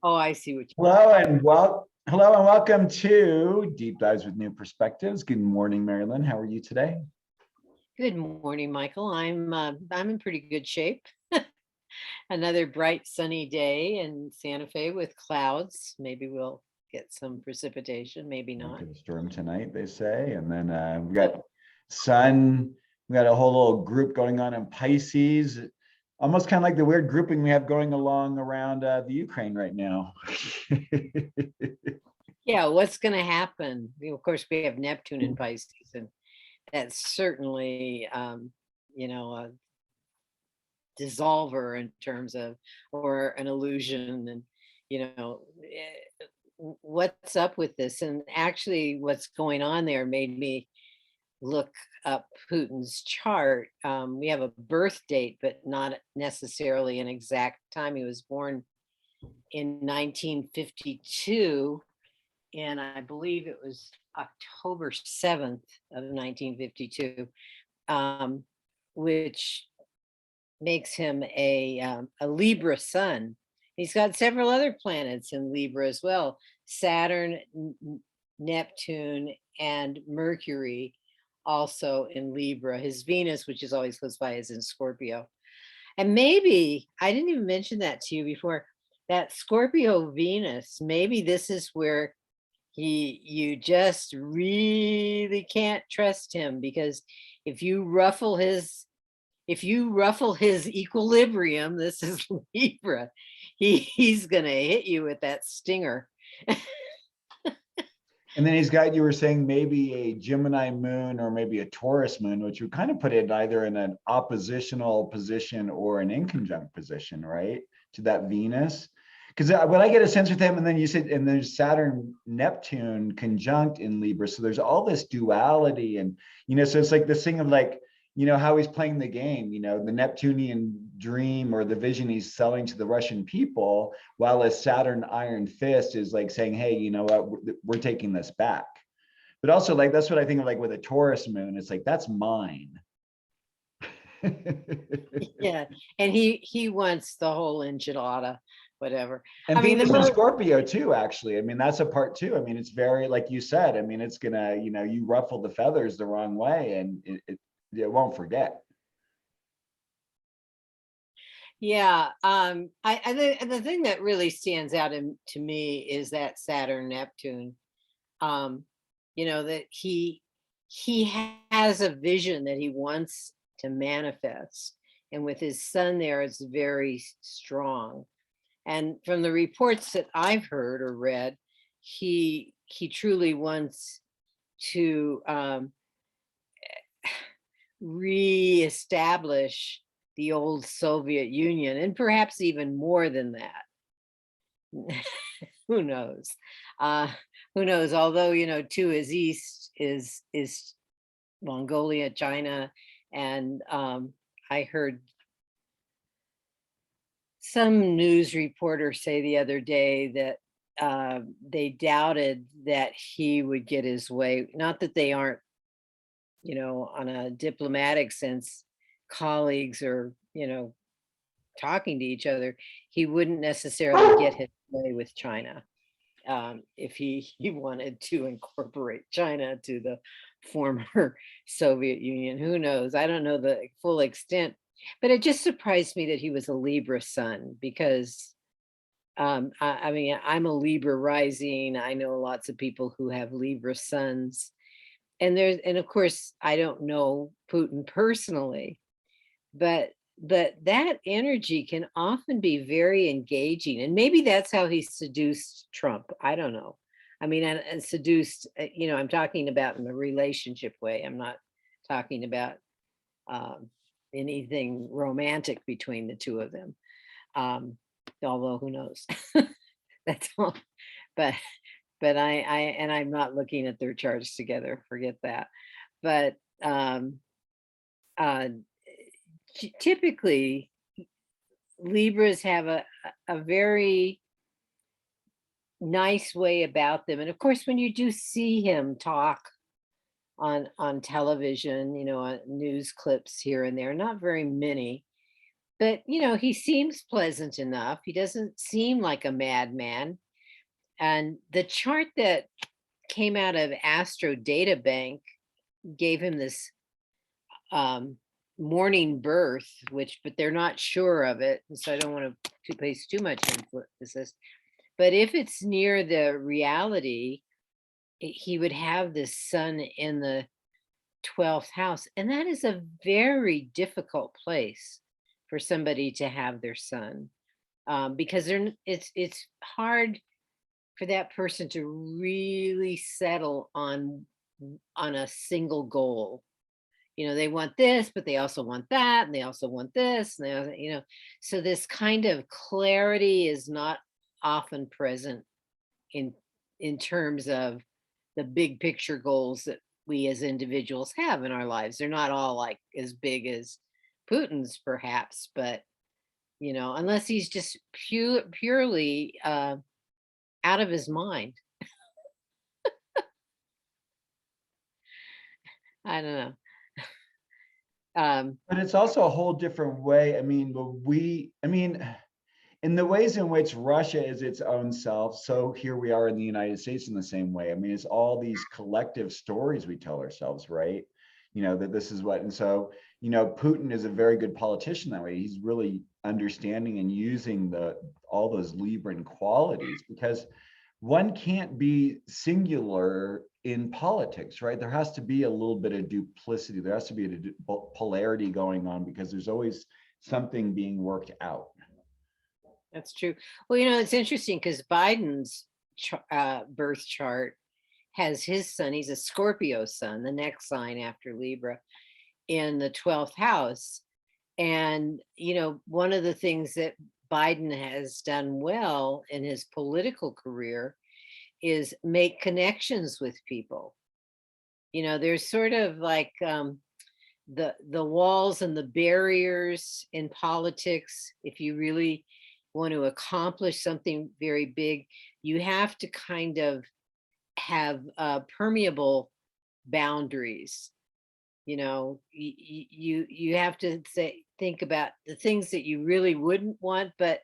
Oh, I see what you Hello and welcome to Deep Dives with New Perspectives. Good morning, Merrylin. How are you today? Good morning, Michael. I'm in pretty good shape. Another bright sunny day in Santa Fe with clouds. Maybe we'll get some precipitation, maybe Might not. get a storm tonight, they say. And then we got sun. We got a whole little group going on in Pisces. Almost kind of like the weird grouping we have going along around the Ukraine right now. Yeah, what's going to happen? Of course, we have Neptune in Pisces, and that's certainly, a dissolver in terms of, or an illusion. And, what's up with this? And actually, what's going on there made me look up Putin's chart. We have a birth date, but not necessarily an exact time. He was born in 1952, and I believe it was October 7th of 1952, which makes him a Libra sun. He's got several other planets in Libra as well: Saturn, Neptune, and Mercury also in Libra. His Venus, which is always close by, is in Scorpio. And maybe, I didn't even mention that to you before, that Scorpio Venus, maybe this is where you just really can't trust him, because if you ruffle his equilibrium, this is Libra, he's gonna hit you with that stinger. And then he's got, you were saying, maybe a Gemini moon or maybe a Taurus moon, which would kind of put it either in an oppositional position or an inconjunct position, right, to that Venus. Because when I get a sense with him, and then you said, and there's Saturn, Neptune conjunct in Libra. So there's all this duality. And, so it's like this thing of like, how he's playing the game, the Neptunian dream or the vision he's selling to the Russian people, while his Saturn iron fist is like saying, hey, you know what, we're taking this back. But also, like, that's what I think of, like with a Taurus moon, it's like, that's mine. Yeah, and he wants the whole enchilada, whatever. And Venus in Scorpio too, actually. I mean, that's a part too. I mean, it's very, like you said, I mean, it's gonna, you ruffle the feathers the wrong way and it won't forget. Yeah, the thing that really stands out to me is that Saturn Neptune. That he has a vision that he wants to manifest, and with his sun there, it's very strong. And from the reports that I've heard or read, he truly wants to reestablish the old Soviet Union, and perhaps even more than that. Who knows? Who knows? Although, to his east is Mongolia, China, and I heard some news reporter say the other day that they doubted that he would get his way. Not that they aren't, on a diplomatic sense, colleagues or, talking to each other. He wouldn't necessarily get his way with China if he wanted to incorporate China to the former Soviet Union. Who knows? I don't know the full extent, but it just surprised me that he was a Libra sun, because I mean, I'm a Libra rising. I know lots of people who have Libra suns. And of course, I don't know Putin personally, but that energy can often be very engaging. And maybe that's how he seduced Trump. I don't know. I mean, and seduced, I'm talking about in the relationship way. I'm not talking about anything romantic between the two of them. Although who knows? That's all. But I'm not looking at their charts together. Forget that. But typically, Libras have a very nice way about them. And of course, when you do see him talk on television, on news clips here and there, not very many, but he seems pleasant enough. He doesn't seem like a madman. And the chart that came out of Astro Data Bank gave him this um, morning birth, but they're not sure of it, and so I don't want to place too much emphasis. But if it's near the reality, he would have this sun in the 12th house, and that is a very difficult place for somebody to have their sun, because it's hard for that person to really settle on a single goal. They want this, but they also want that, and they also want this, and so this kind of clarity is not often present in terms of the big picture goals that we as individuals have in our lives. They're not all like as big as Putin's, perhaps, but unless he's just purely out of his mind. I don't know. But it's also a whole different way. I mean, in the ways in which Russia is its own self, so here we are in the United States in the same way. I mean, it's all these collective stories we tell ourselves, right? That this is what, and so, Putin is a very good politician that way. He's really understanding and using all those Libran qualities, because one can't be singular in politics, right? There has to be a little bit of duplicity. There has to be a polarity going on, because there's always something being worked out. That's true. Well, it's interesting because Biden's birth chart has his sun. He's a Scorpio sun, the next sign after Libra, in the 12th house. And, one of the things that Biden has done well in his political career is make connections with people. There's sort of like the walls and the barriers in politics. If you really want to accomplish something very big, you have to kind of have permeable boundaries. You have to think about the things that you really wouldn't want, but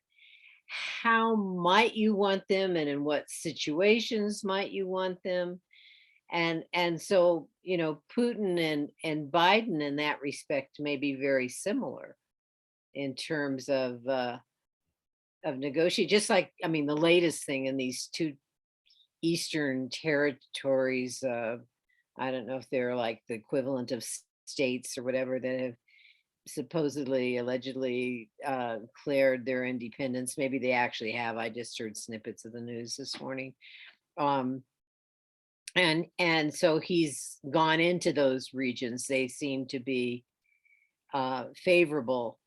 how might you want them, and in what situations might you want them. And so Putin and Biden in that respect may be very similar in terms of negotiate. Just like, I mean, the latest thing in these two eastern territories, I don't know if they're like the equivalent of states or whatever, that have supposedly, allegedly declared their independence. Maybe they actually have. I just heard snippets of the news this morning. And so he's gone into those regions. They seem to be favorable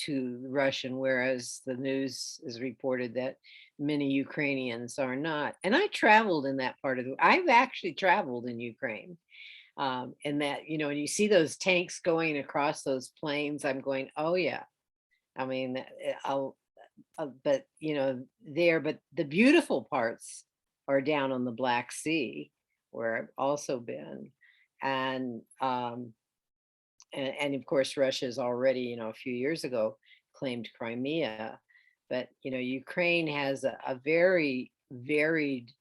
to the Russian, whereas the news is reported that many Ukrainians are not. And I traveled in that part of I've actually traveled in Ukraine. And that, and you see those tanks going across those plains, I'm going, oh yeah. I mean, but but the beautiful parts are down on the Black Sea, where I've also been. And of course, Russia's already, a few years ago claimed Crimea. But, Ukraine has a very varied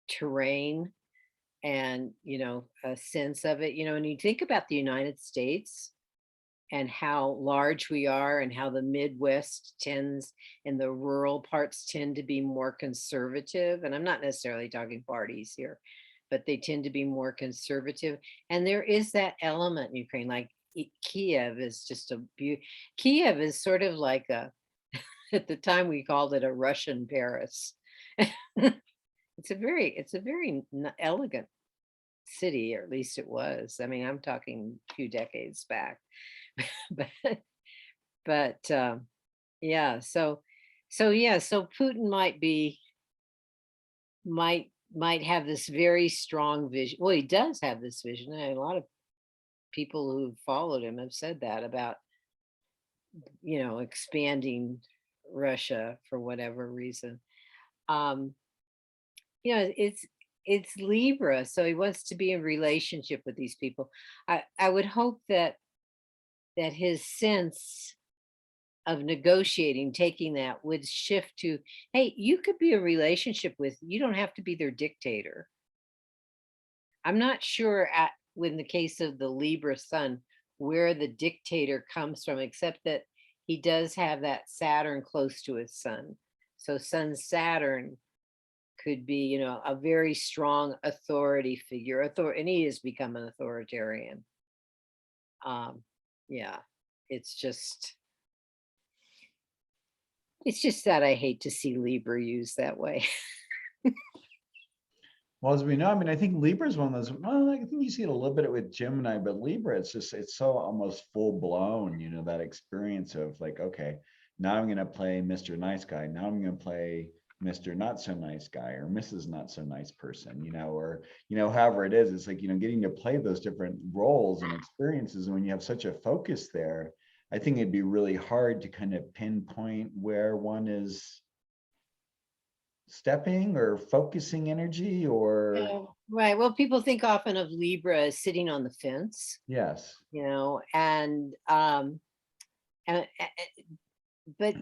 terrain and, a sense of it, and you think about the United States and how large we are, and how the Midwest tends, and the rural parts tend to be more conservative. And I'm not necessarily talking parties here, but they tend to be more conservative. And there is that element in Ukraine, like Kiev is just Kiev is sort of like at the time we called it a Russian Paris. It's a very elegant city, or at least it was. I mean, I'm talking a few decades back. but yeah, so Putin might have this very strong vision. Well, he does have this vision, and a lot of people who followed him have said that about expanding Russia for whatever reason. It's Libra, so he wants to be in relationship with these people. I would hope that his sense of negotiating, taking that would shift to, hey, you could be a relationship with, you don't have to be their dictator. I'm not sure in the case of the Libra sun, where the dictator comes from, except that he does have that Saturn close to his sun. So Sun Saturn could be, a very strong authority figure, and he has become an authoritarian. Yeah, it's just that I hate to see Libra used that way. Well, as we know, I mean, I think Libra is one of those, well, I think you see it a little bit with Gemini, but Libra, it's so almost full blown, that experience of like, okay, now I'm going to play Mr. Nice Guy. Now I'm going to play Mr. Not So Nice Guy or Mrs. Not So Nice Person, or, however it is, it's like, getting to play those different roles and experiences. And when you have such a focus there, I think it'd be really hard to kind of pinpoint where one is stepping or focusing energy or Right. Well, people think often of Libra as sitting on the fence, yes. and but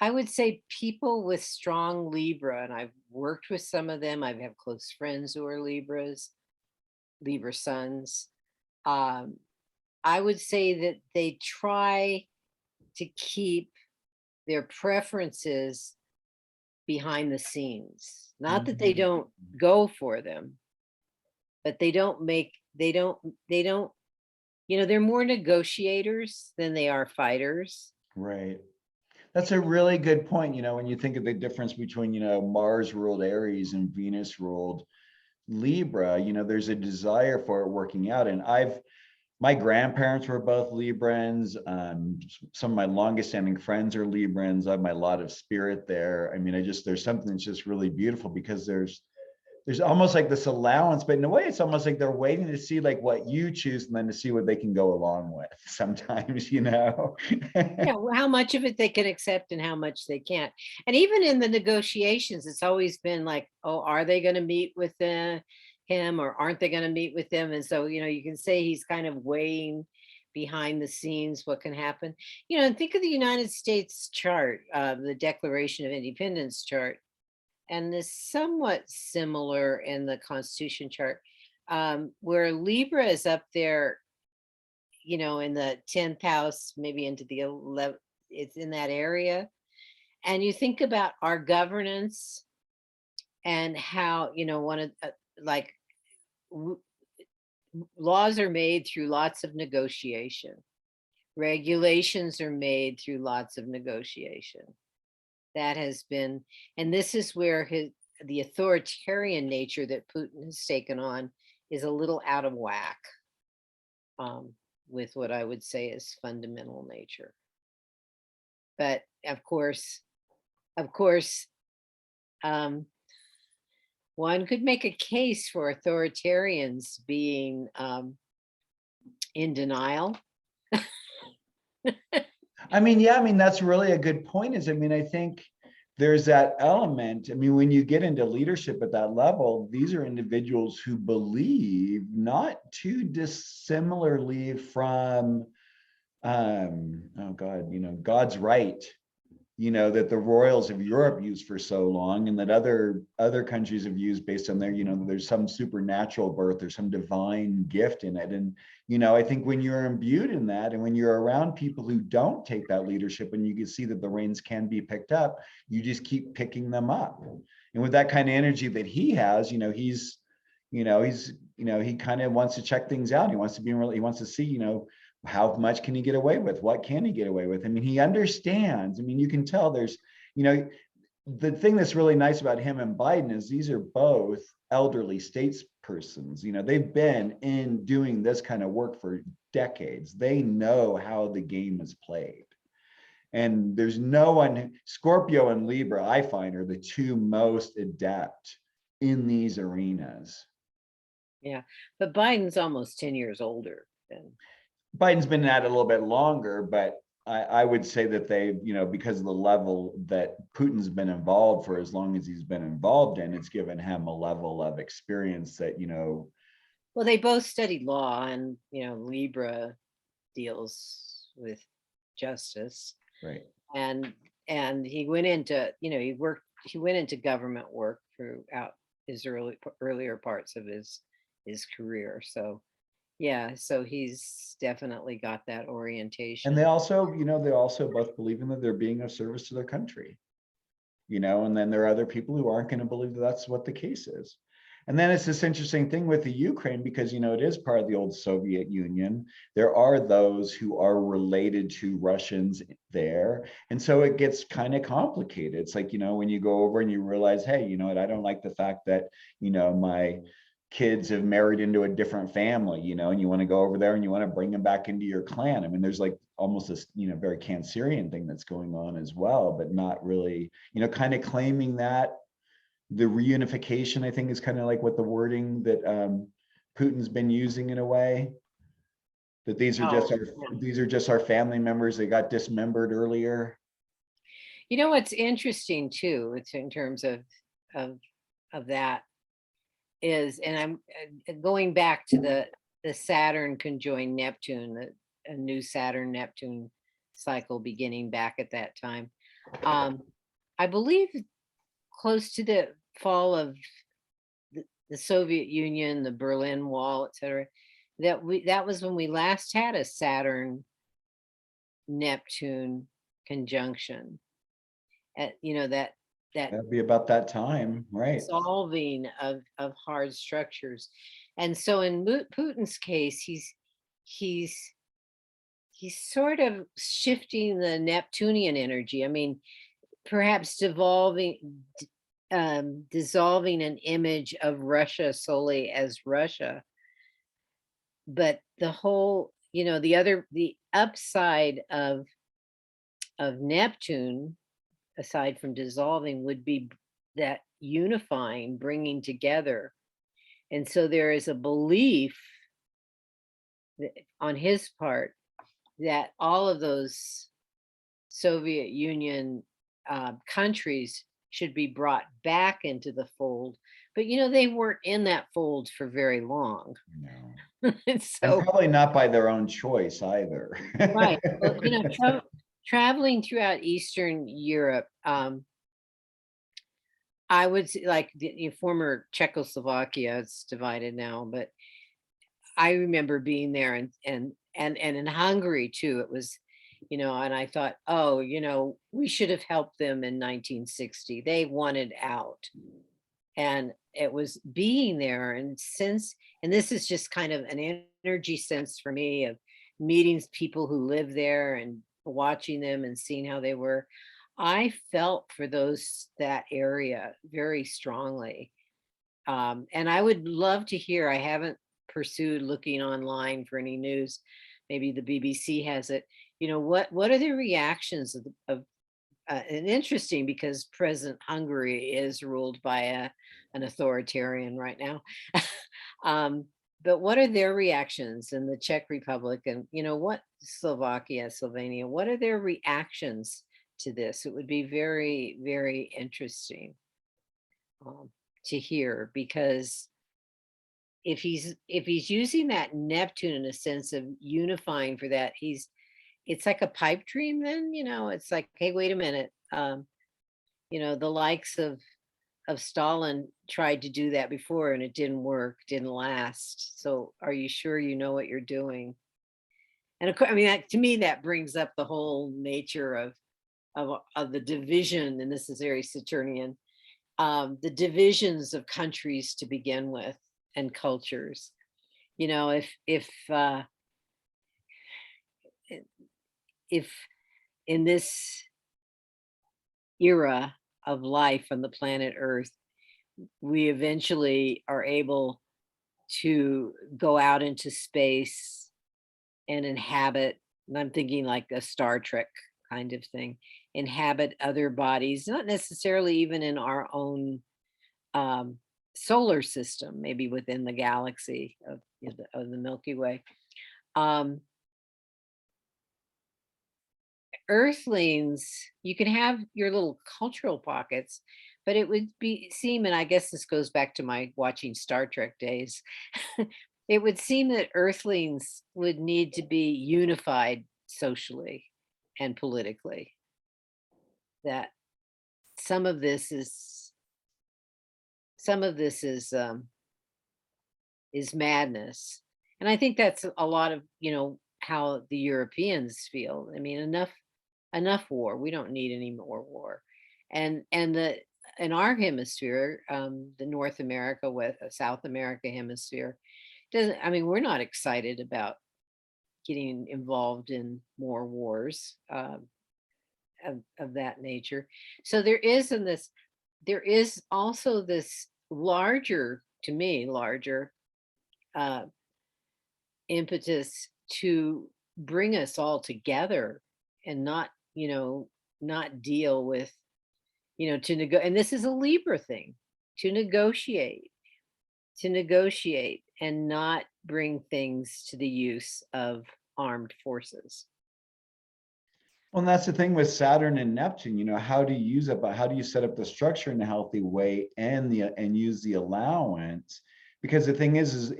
I would say people with strong Libra, and I've worked with some of them. I have close friends who are Libra suns. I would say that they try to keep their preferences behind the scenes. Not that they don't go for them, but they don't, they're more negotiators than they are fighters. Right. That's a really good point. When you think of the difference between, Mars ruled Aries and Venus ruled Libra, there's a desire for it working out. And my grandparents were both Librans. Some of my longest standing friends are Librans. I have my lot of spirit there. I mean, there's something that's just really beautiful because there's almost like this allowance, but in a way, it's almost like they're waiting to see like what you choose and then to see what they can go along with sometimes, Yeah, how much of it they can accept and how much they can't. And even in the negotiations, it's always been like, oh, are they going to meet with him or aren't they going to meet with them? And so, you can say he's kind of weighing behind the scenes what can happen. And think of the United States chart, the Declaration of Independence chart, and this somewhat similar in the Constitution chart, where Libra is up there, in the 10th house, maybe into the 11th, it's in that area. And you think about our governance and how, one of like laws are made through lots of negotiation. Regulations are made through lots of negotiation. That has been, and this is where the authoritarian nature that Putin has taken on is a little out of whack with what I would say is fundamental nature. But of course, one could make a case for authoritarians being in denial. I mean, that's really a good point. I think there's that element. I mean, when you get into leadership at that level, these are individuals who believe not too dissimilarly from, God's right, that the royals of Europe used for so long and that other countries have used based on their, there's some supernatural birth, there's some divine gift in it. And, I think when you're imbued in that and when you're around people who don't take that leadership and you can see that the reins can be picked up, you just keep picking them up. And with that kind of energy that he has, he kind of wants to check things out. He wants to he wants to see, how much can he get away with? What can he get away with? I mean, he understands. I mean, you can tell there's, the thing that's really nice about him and Biden is these are both elderly statespersons. They've been in doing this kind of work for decades. They know how the game is played. And there's no one, Scorpio and Libra, I find, are the two most adept in these arenas. Yeah, but Biden's almost 10 years older than Biden's been at it a little bit longer, but I would say that they, because of the level that Putin's been involved for as long as he's been involved in, it's given him a level of experience that, Well, they both studied law, and Libra deals with justice. Right. And he went into, he went into government work throughout his earlier parts of his career. So yeah, so he's definitely got that And orientation. they also, they also both believe in that they're being of service to their country, and then there are other people who aren't going to believe that that's what the case is. And then it's this interesting thing with the Ukraine, because, it is part of the old Soviet Union. There are those who are related to Russians there. And so it gets kind of complicated. It's like, when you go over and you realize, hey, you know what, I don't like the fact that, my kids have married into a different family, and you want to go over there and you want to bring them back into your clan. I mean, there's like almost this, very Cancerian thing that's going on as well, but not really, kind of claiming that the reunification, I think, is kind of like what the wording that Putin's been using in a way, that these are just Oh, our yeah. these are just our family members that got dismembered earlier. You know what's interesting too, it's in terms of that is, and I'm going back to the Saturn conjoined Neptune, a new Saturn Neptune cycle beginning back at that time. I believe close to the fall of the Soviet Union, the Berlin Wall, etc., that was when we last had a Saturn Neptune conjunction. That That'd be about that time, right? solving of hard structures. And so in Putin's case, he's he's sort of shifting the Neptunian energy. I mean, perhaps dissolving an image of Russia solely as Russia, but the whole, the upside of Neptune, aside from dissolving, would be that unifying, bringing together. And so there is a belief on his part that all of those Soviet Union countries should be brought back into the fold. But they weren't in that fold for very long. No. And So probably not by their own choice either. right, well, traveling throughout Eastern Europe, I would say, like the former Czechoslovakia, it's divided now, but I remember being there, and in Hungary too. It was, and I thought, oh, we should have helped them in 1960. They wanted out. And it was being there, and this is just kind of an energy sense for me of meeting people who live there and watching them and seeing how they were. I felt for that area very strongly. And I would love to hear, I haven't pursued looking online for any news. Maybe the BBC has it. What are the reactions and interesting, because President Hungary is ruled by an authoritarian right now. But what are their reactions in the Czech Republic, and what Slovenia, what are their reactions to this? It would be very, very interesting to hear, because if he's using that Neptune in a sense of unifying for that, it's like a pipe dream. Then it's like, hey, wait a minute, the likes of Stalin tried to do that before and it didn't work, didn't last. So are you sure you know what you're doing? And of course, I mean, to me, that brings up the whole nature of the division, and this is very Saturnian, the divisions of countries to begin with, and cultures. If in this era of life on the planet Earth, we eventually are able to go out into space and inhabit, and I'm thinking like a Star Trek kind of thing, inhabit other bodies, not necessarily even in our own solar system, maybe within the galaxy of the Milky Way. Earthlings, you can have your little cultural pockets, but it would seem, and I guess this goes back to my watching Star Trek days, it would seem that Earthlings would need to be unified socially and politically. That some of this is madness. And I think that's a lot of, how the Europeans feel. I mean, enough war. We don't need any more war. And the in our hemisphere, the North America with South America hemisphere, doesn't I mean, we're not excited about getting involved in more wars of that nature. So there is also this larger, to me, larger uh, impetus to bring us all together and not, not deal with, and this is a Libra thing, to negotiate and not bring things to the use of armed forces. Well, and that's the thing with Saturn and Neptune, how do you use it, but how do you set up the structure in a healthy way and use the allowance? Because the thing is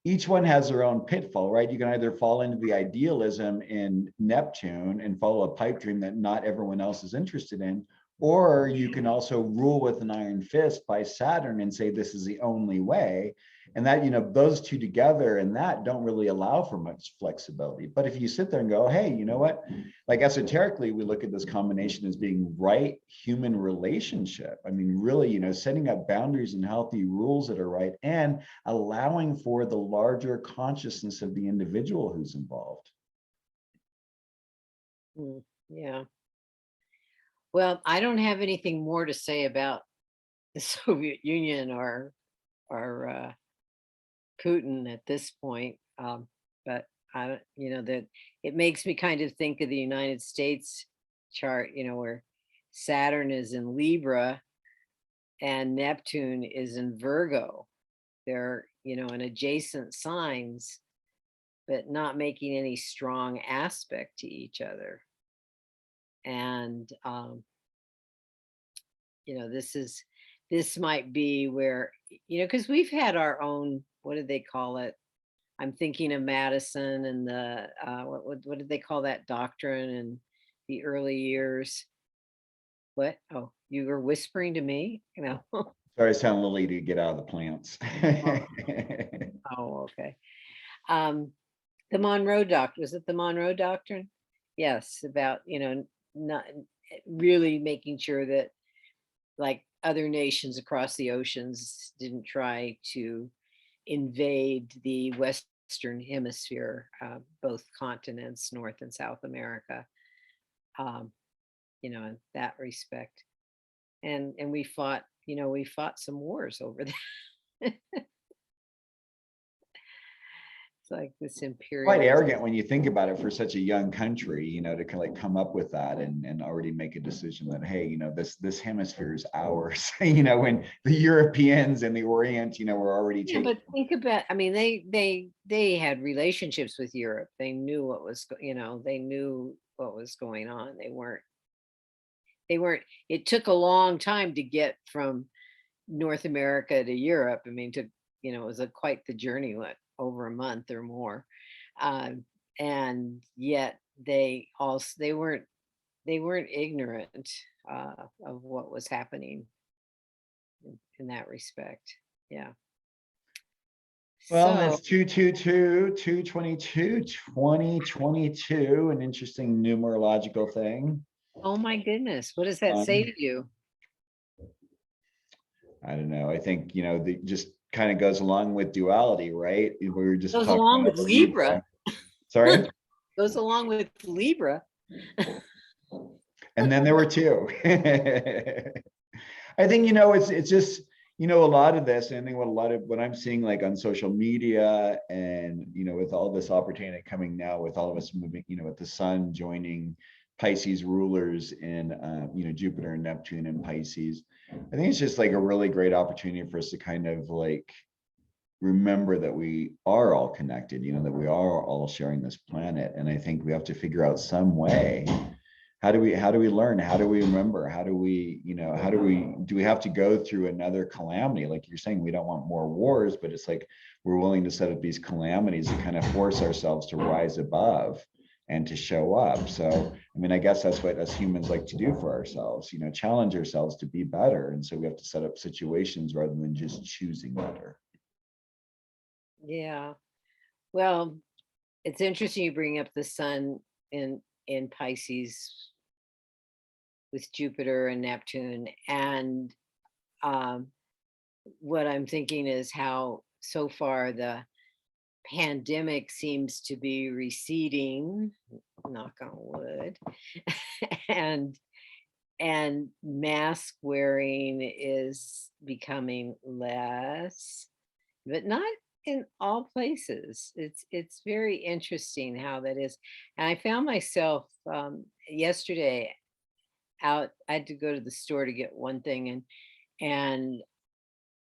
each one has their own pitfall, right? You can either fall into the idealism in Neptune and follow a pipe dream that not everyone else is interested in, or you can also rule with an iron fist by Saturn and say this is the only way. And that, those two together and that don't really allow for much flexibility. But if you sit there and go, hey, you know what? Like esoterically, we look at this combination as being right human relationship. I mean, really, setting up boundaries and healthy rules that are right and allowing for the larger consciousness of the individual who's involved. Yeah. Well, I don't have anything more to say about the Soviet Union or Putin at this point, but I, that it makes me kind of think of the United States chart, where Saturn is in Libra and Neptune is in Virgo. They're, in adjacent signs, but not making any strong aspect to each other. And this might be where, because we've had our own, what did they call it? I'm thinking of Madison and the what did they call that doctrine in the early years? What? Oh, you were whispering to me? Sorry, I sound Lily to get out of the plants. Oh, okay. The Monroe Doctrine, was it the Monroe Doctrine? Yes, about, not really making sure that, like, other nations across the oceans didn't try to invade the Western Hemisphere, both continents, North and South America, in that respect. And we fought some wars over that. It's like this imperial. Quite arrogant when you think about it for such a young country, to kind of like come up with that and already make a decision that, hey, this hemisphere is ours. When the Europeans and the Orient, were already taking. But think about, I mean, they had relationships with Europe. They knew what was, they knew what was going on. They weren't. It took a long time to get from North America to Europe. I mean, it was quite the journey. What, over a month or more, and yet they weren't ignorant of what was happening in that respect. Yeah. Well, so, that's 222 2022, an interesting numerological thing. Oh my goodness, what does that say to you? I don't know. I think just kind of goes along with duality, right? We were just goes along with Libra. Sorry? Goes along with Libra. And then there were two. I think, it's just, a lot of this, and I think what I'm seeing like on social media and, with all this opportunity coming now, with all of us moving, with the sun joining Pisces rulers in, Jupiter and Neptune and Pisces. I think it's just like a really great opportunity for us to kind of like remember that we are all connected, that we are all sharing this planet. And I think we have to figure out some way. How do we learn? How do we remember? How do we do we have to go through another calamity? Like you're saying, we don't want more wars, but it's like we're willing to set up these calamities to kind of force ourselves to rise above, and to show up. So, I mean, I guess that's what us humans like to do for ourselves, challenge ourselves to be better. And so we have to set up situations rather than just choosing better. Yeah. Well, it's interesting you bring up the sun in Pisces with Jupiter and Neptune. And what I'm thinking is how so far the pandemic seems to be receding, knock on wood, and mask wearing is becoming less, but not in all places. It's very interesting how that is. And I found myself yesterday out. I had to go to the store to get one thing, and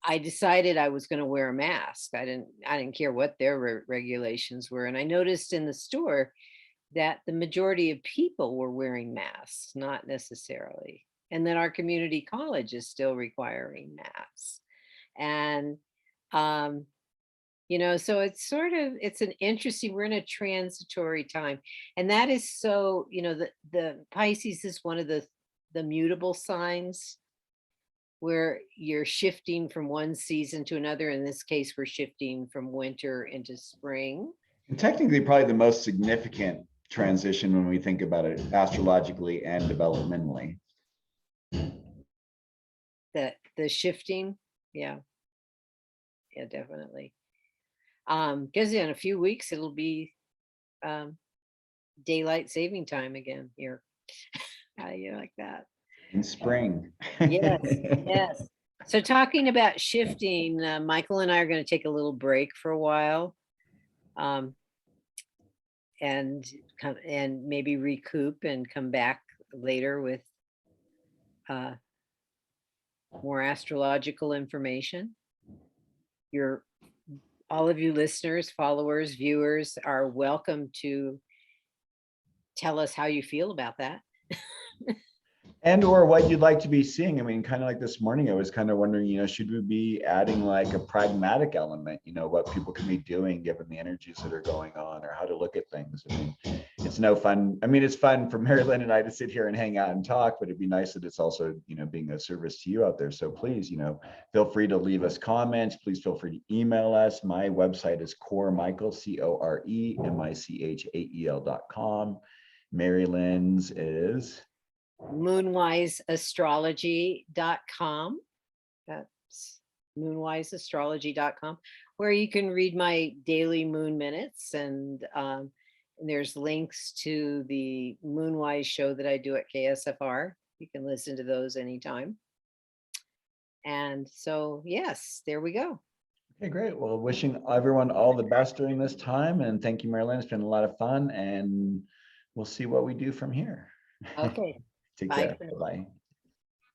I decided I was going to wear a mask. I didn't care what their regulations were, and I noticed in the store that the majority of people were wearing masks, not necessarily, and that our community college is still requiring masks. And so it's an interesting, we're in a transitory time. And that is so, the Pisces is one of the mutable signs where you're shifting from one season to another. In this case, we're shifting from winter into spring. And technically, probably the most significant transition when we think about it astrologically and developmentally. The shifting, yeah, definitely. Because in a few weeks it'll be daylight saving time again here. How do you like that? In spring. Yes, yes. So talking about shifting, Michael and I are going to take a little break for a while, and maybe recoup and come back later with more astrological information. All of you listeners, followers, viewers are welcome to tell us how you feel about that. And or what you'd like to be seeing. I mean, kind of like this morning, I was kind of wondering, should we be adding like a pragmatic element, what people can be doing given the energies that are going on, or how to look at things. I mean, it's no fun. I mean, it's fun for Merrylin and I to sit here and hang out and talk, but it'd be nice that it's also, being a service to you out there. So please, feel free to leave us comments. Please feel free to email us. My website is coremichael, COREMICHAEL.com. Merrylin's is moonwiseastrology.com. That's moonwiseastrology.com, where you can read my daily moon minutes, and there's links to the Moonwise show that I do at KSFR. You can listen to those anytime. And so, yes, there we go. Okay, great. Well, wishing everyone all the best during this time, and thank you, Merrylin. It's been a lot of fun, and we'll see what we do from here. Okay. Take Bye. care. Bye.